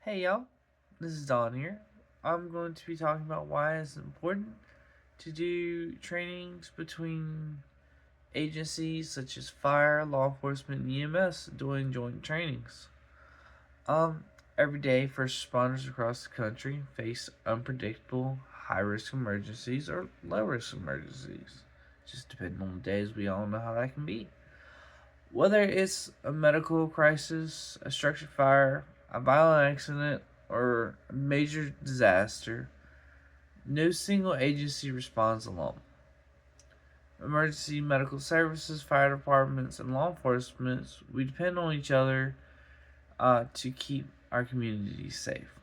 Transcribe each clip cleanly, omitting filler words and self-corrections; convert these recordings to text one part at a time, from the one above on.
Hey y'all, this is Don here. I'm going to be talking about why it's important to do trainings between agencies such as fire, law enforcement, and EMS doing joint trainings. Um, every day, first responders across the country face unpredictable, high risk emergencies or low risk emergencies. Just depending on the days, we all know how that can be. Whether it's a medical crisis, a structure fire, a violent accident, or a major disaster, no single agency responds alone. Emergency medical services, fire departments, and law enforcement, we depend on each other to keep our communities safe.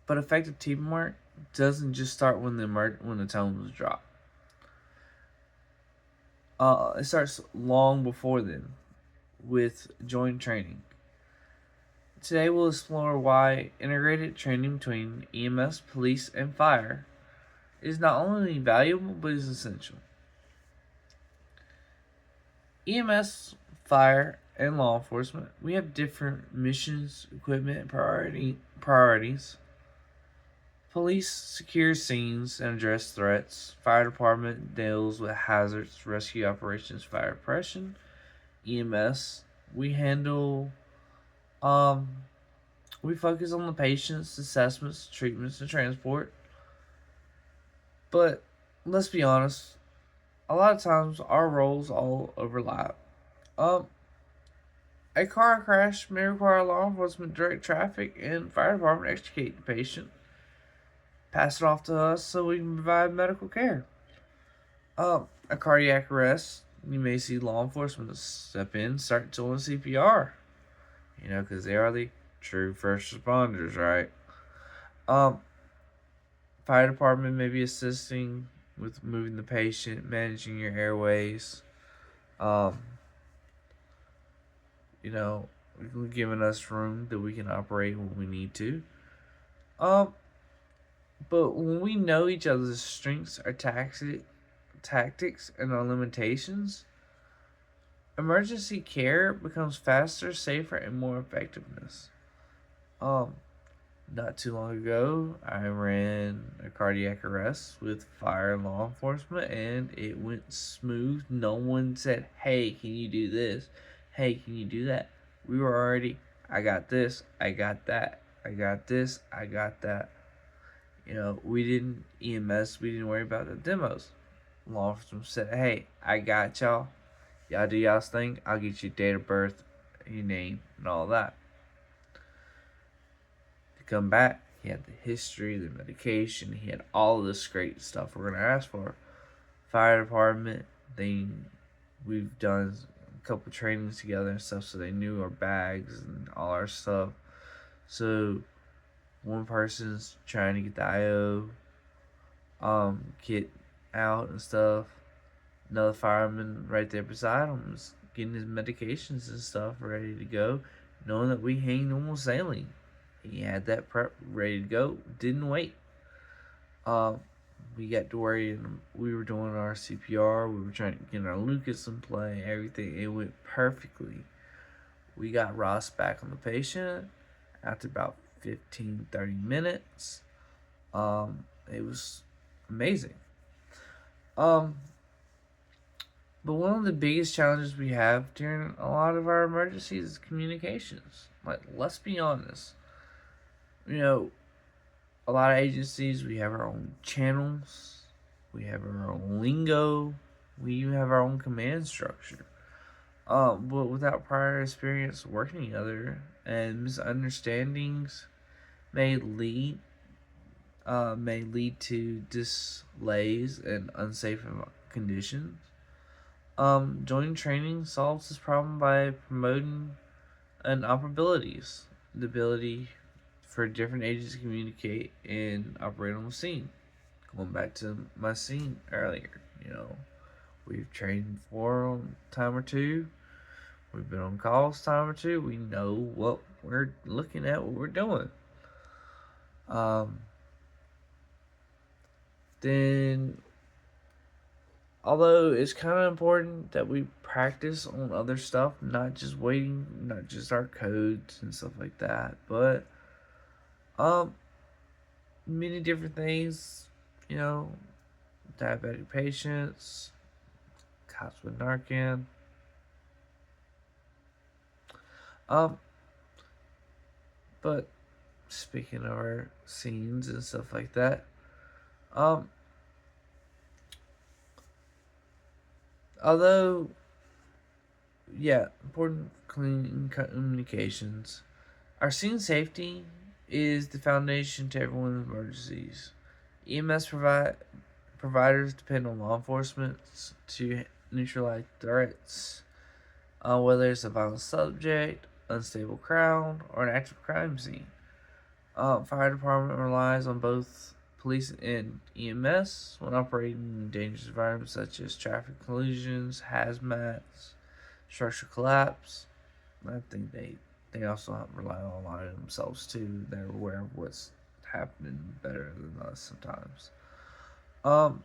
But effective teamwork doesn't just start when the tone was dropped. It starts long before then with joint training. Today we'll explore why integrated training between EMS, police, and fire is not only valuable but is essential. EMS, fire, and law enforcement, we have different missions, equipment, and priorities. Police secure scenes and address threats. Fire department deals with hazards, rescue operations, fire suppression. EMS, we handle um we focus on the patients, assessments, treatments, and transport. But let's be honest, a lot of times our roles all overlap. Um, a car crash may require law enforcement direct traffic and fire department extricate the patient, pass it off to us so we can provide medical care. A cardiac arrest, you may see law enforcement step in, start doing CPR, because they are the true first responders, right? Um, Fire department may be assisting with moving the patient, managing your airways, um, you know, giving us room that we can operate when we need to. Um, but when we know each other's strengths, our tactics, and our limitations, emergency care becomes faster, safer, and more effectiveness. Um, Not too long ago, I ran a cardiac arrest with fire and law enforcement, and it went smooth. No one said, "Hey, can you do this? Hey, can you do that?" We were already, I got this, I got that, I got this, I got that. We didn't EMS, we didn't worry about the demos. Law enforcement said, "Hey, I got y'all. Y'all do y'all's thing. I'll get your date of birth, your name, and all that." To come back, he had the history, the medication, he had all of this great stuff we're gonna ask for. Fire department, we've done a couple trainings together and stuff, so they knew our bags and all our stuff. So one person's trying to get the IO kit out and stuff. Another fireman right there beside him is getting his medications and stuff ready to go, knowing that we hang normal saline. He had that prep ready to go. Didn't wait. Um, we got to worry, and we were doing our CPR. We were trying to get our Lucas in play. Everything, it went perfectly. We got Ross back on the patient after about 15-30 minutes. It was amazing. Um, but one of the biggest challenges we have during a lot of our emergencies is communications. Like, let's be honest. You know, a lot of agencies, we have our own channels, we have our own lingo, we even have our own command structure. But without prior experience working together, and misunderstandings may lead to delays and unsafe conditions. Joint training solves this problem by promoting operabilities, the ability for different agents to communicate and operate on the scene. Going back to my scene earlier, we've trained for a time or two. We've been on calls time or two. We know what we're looking at, what we're doing. Then although it's kind of important that we practice on other stuff, not just our codes and stuff like that, but um, many different things, you know, diabetic patients, cops with Narcan. Um, but speaking of our scenes and stuff like that, um, although, yeah, important clean communications. Our scene safety is the foundation to everyone's emergencies. EMS providers depend on law enforcement to neutralize threats, whether it's a violent subject, unstable crowd, or an active crime scene. Fire department relies on both police and EMS when operating in dangerous environments such as traffic collisions, hazmats, structural collapse. I think they also rely on a lot of themselves too. They're aware of what's happening better than us sometimes. Um,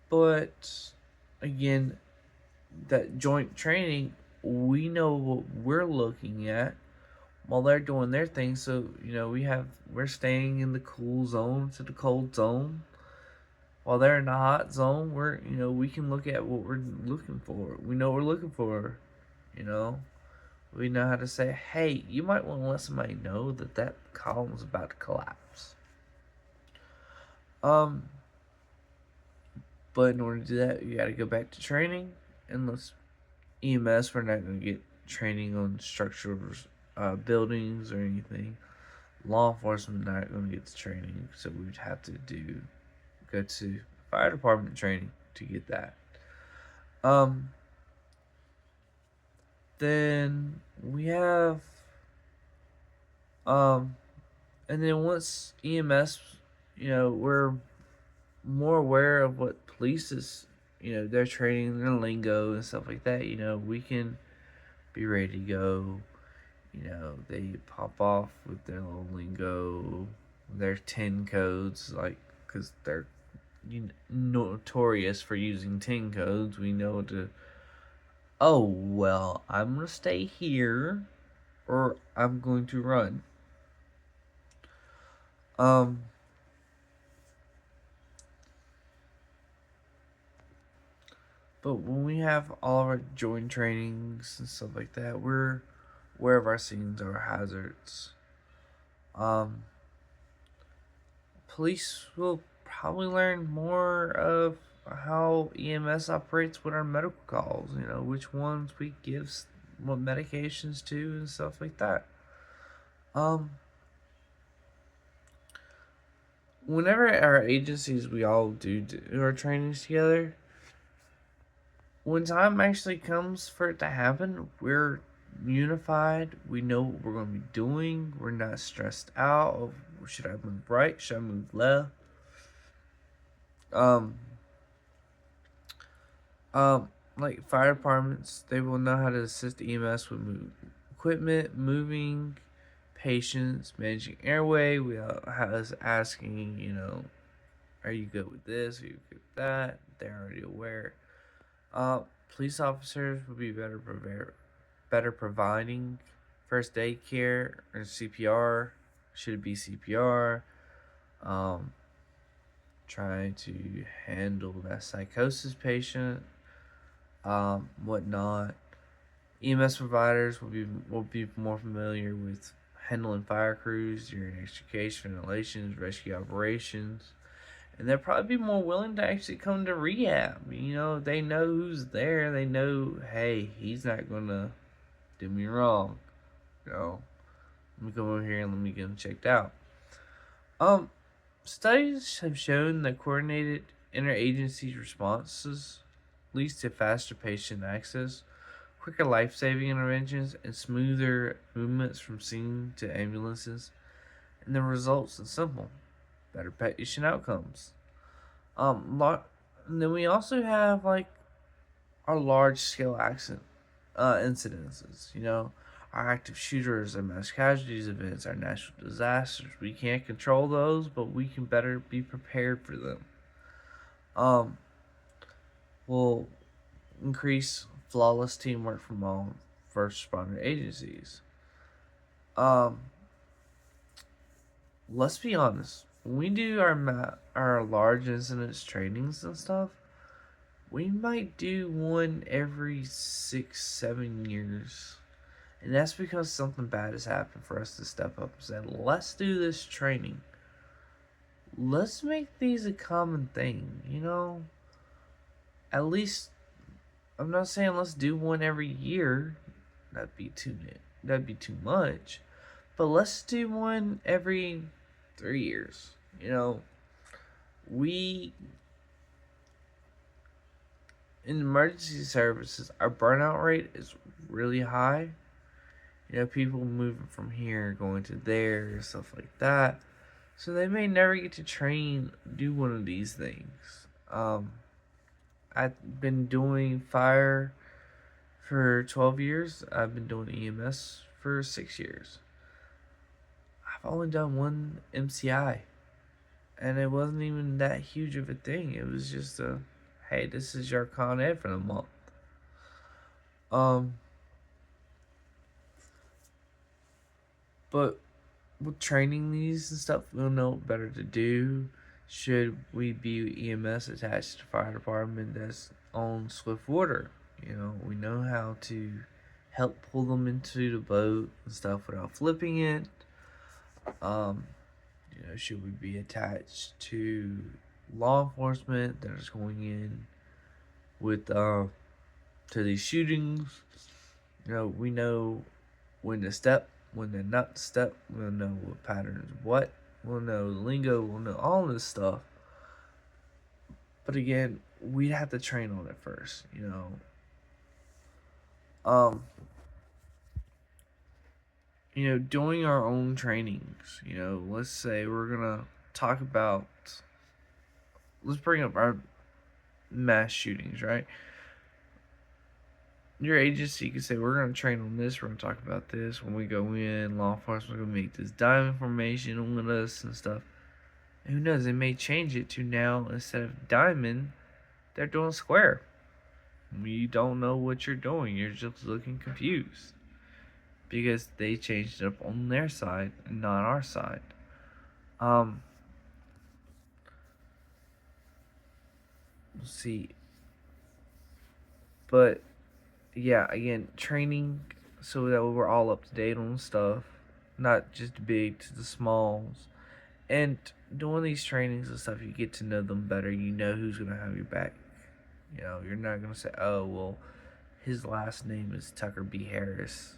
but again, that joint training, we know what we're looking at while they're doing their thing. So we're staying in the cool zone to the cold zone. While they're in the hot zone, we can look at what we're looking for. We know what we're looking for. You know, we know how to say, hey, you might want to let somebody know that column is about to collapse. Um, but in order to do that, you got to go back to training, and let's EMS. We're not going to get training on structural buildings or anything. Law enforcement not going to get the training, so we would have to go to fire department training to get that. Then we have and then once EMS, we're more aware of what police is, their training, their lingo and stuff like that. We can be ready to go. They pop off with their little lingo, their 10 codes, like, because they're notorious for using 10 codes. We know to, oh, well, I'm going to stay here or I'm going to run. But when we have all of our joint trainings and stuff like that, we're aware of our scenes, our hazards. Police will probably learn more of how EMS operates with our medical calls. Which ones we give what medications to and stuff like that. Whenever our agencies, we all do our trainings together, when time actually comes for it to happen, we're unified. We know what we're going to be doing. We're not stressed out of should I move right, should I move left. Like fire departments, they will know how to assist EMS with equipment, moving patients, managing airway. We have us asking, are you good with this? Are you good with that? They're already aware. Police officers will be better providing first aid care or CPR. Should it be CPR? Trying to handle that psychosis patient, whatnot. EMS providers will be more familiar with handling fire crews during extrication, ventilations, rescue operations, and they'll probably be more willing to actually come to rehab. They know who's there. They know, hey, he's not gonna do me wrong. Let me come over here and let me get him checked out. Studies have shown that coordinated interagency responses leads to faster patient access, quicker life-saving interventions, and smoother movements from scene to ambulances. And the results are simple: better patient outcomes. And then we also have like our large-scale accident incidences. Our active shooters, our mass casualties events, our natural disasters. We can't control those, but we can better be prepared for them. will increase flawless teamwork from all first responder agencies. Um, let's be honest. When we do our large incidents trainings and stuff, we might do one every 6-7 years. And that's because something bad has happened for us to step up and say, let's do this training. Let's make these a common thing, At least, I'm not saying let's do one every year. That'd be too much. But let's do one every 3 years. We in emergency services, our burnout rate is really high. People moving from here, going to there, stuff like that. So they may never get to do one of these things. I've been doing fire for 12 years. I've been doing EMS for 6 years. I've only done one MCI. And it wasn't even that huge of a thing. It was just hey, this is your Con Ed for the month. But with training these and stuff, we'll know what better to do. Should we be EMS attached to fire department that's on swift water? We know how to help pull them into the boat and stuff without flipping it. Should we be attached to law enforcement that is going in with to these shootings? We know when to step, when to not step. We'll know what patterns what. We'll know the lingo. We'll know all this stuff. But again, we'd have to train on it first, doing our own trainings. Let's say we're gonna talk about. Let's bring up our mass shootings, right? Your agency could say, we're going to train on this, we're going to talk about this. When we go in, law enforcement are going to make this diamond formation on us and stuff. And who knows, they may change it to now, instead of diamond, they're doing square. You don't know what you're doing, you're just looking confused. Because they changed it up on their side and not our side. Let's see. But yeah, again, training so that we're all up to date on stuff, not just big to the smalls. And doing these trainings and stuff, you get to know them better. You know who's gonna have your back. You're not gonna say, "Oh, well, his last name is Tucker B. Harris.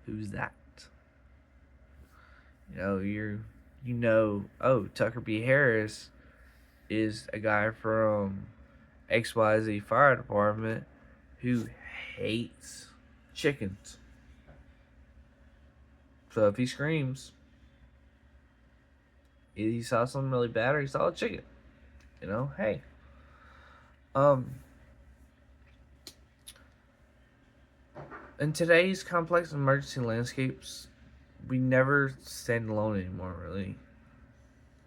Who's that?" Oh, Tucker B. Harris is a guy from XYZ Fire Department who hates chickens. So if he screams, either he saw something really bad or he saw a chicken. Hey. In today's complex emergency landscapes, we never stand alone anymore, really.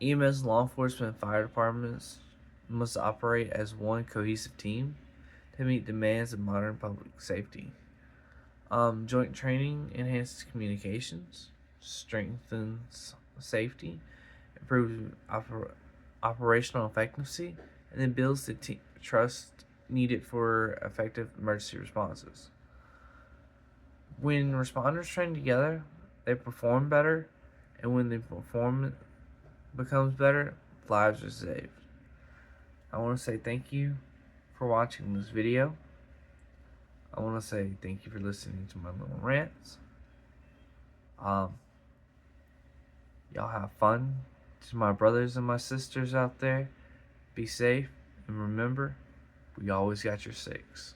EMS, law enforcement, and fire departments must operate as one cohesive team to meet demands of modern public safety. Joint training enhances communications, strengthens safety, improves operational efficiency, and then builds the trust needed for effective emergency responses. When responders train together, they perform better, and when the performance becomes better, lives are saved. I want to say thank you for watching this video. I want to say thank you for listening to my little rants. Y'all have fun. To my brothers and my sisters out there, be safe, and remember, we always got your six.